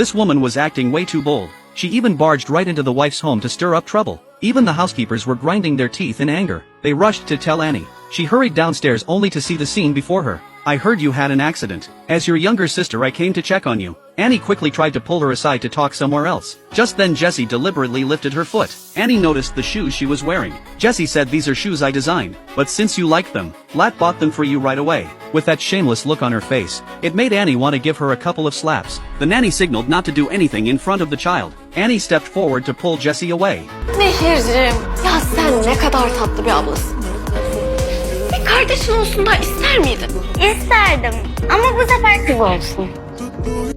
This woman was acting way too bold. She even barged right into the wife's home to stir up trouble. Even the housekeepers were grinding their teeth in anger. They rushed to tell Annie. She hurried downstairs only to see the scene before her. I heard you had an accident. As your younger sister I came to check on you. Annie quickly tried to pull her aside to talk somewhere else. Just then Jessie deliberately lifted her foot. Annie noticed the shoes she was wearing. Jessie said, these are shoes I designed, but since you like them, Lat bought them for you right away. With that shameless look on her face, it made Annie want to give her a couple of slaps. The nanny signaled not to do anything in front of the child. Annie stepped forward to pull Jessie away. Nehir'cim, ya sen ne kadar tatlı bir ablasın. Bir kardeşin olsun da ister miydin? İsterdim ama bu sefer kız olsun.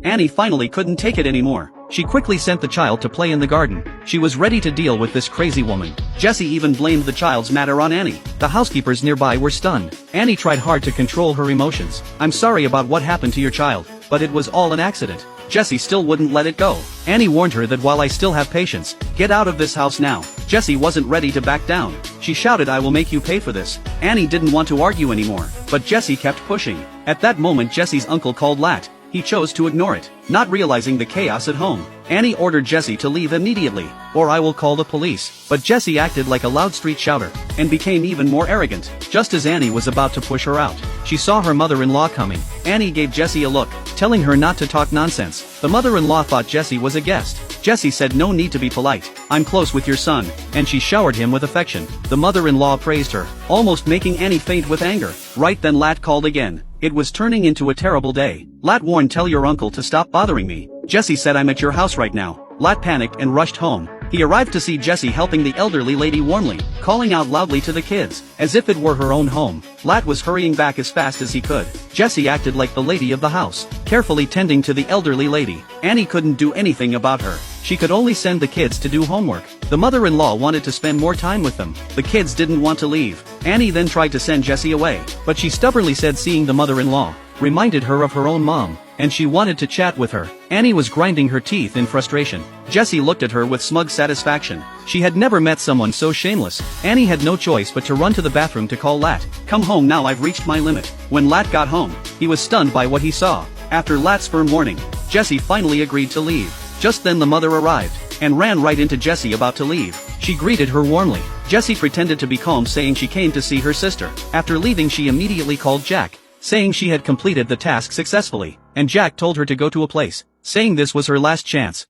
Annie finally couldn't take it anymore. She quickly sent the child to play in the garden. She was ready to deal with this crazy woman. Jessie even blamed the child's matter on Annie. The housekeepers nearby were stunned. Annie tried hard to control her emotions. I'm sorry about what happened to your child, but it was all an accident. Jessie still wouldn't let it go. Annie warned her that while I still have patience, get out of this house now. Jessie wasn't ready to back down. She shouted, I will make you pay for this. Annie didn't want to argue anymore, but Jessie kept pushing. At that moment Jessie's uncle called Lat. He chose to ignore it, not realizing the chaos at home. Annie ordered Jessie to leave immediately, or I will call the police. But Jessie acted like a loud street shouter, and became even more arrogant. Just as Annie was about to push her out, she saw her mother-in-law coming. Annie gave Jessie a look, telling her not to talk nonsense. The mother-in-law thought Jessie was a guest. Jessie said, no need to be polite. I'm close with your son, and she showered him with affection. The mother-in-law praised her, almost making Annie faint with anger. Right then Lat called again. It was turning into a terrible day. Lat warned, tell your uncle to stop bothering me. Jessie said, I'm at your house right now. Lat panicked and rushed home. He arrived to see Jessie helping the elderly lady warmly, calling out loudly to the kids, as if it were her own home. Lat was hurrying back as fast as he could. Jessie acted like the lady of the house, carefully tending to the elderly lady. Annie couldn't do anything about her. She could only send the kids to do homework. The mother-in-law wanted to spend more time with them. The kids didn't want to leave. Annie then tried to send Jessie away, but she stubbornly said seeing the mother-in-law reminded her of her own mom, and she wanted to chat with her. Annie was grinding her teeth in frustration. Jessie looked at her with smug satisfaction. She had never met someone so shameless. Annie had no choice but to run to the bathroom to call Lat. Come home now, I've reached my limit. When Lat got home, he was stunned by what he saw. After Lat's firm warning, Jessie finally agreed to leave. Just then the mother arrived, and ran right into Jessie about to leave. She greeted her warmly. Jessie pretended to be calm, saying she came to see her sister. After leaving she immediately called Jack, saying she had completed the task successfully, and Jack told her to go to a place, saying this was her last chance.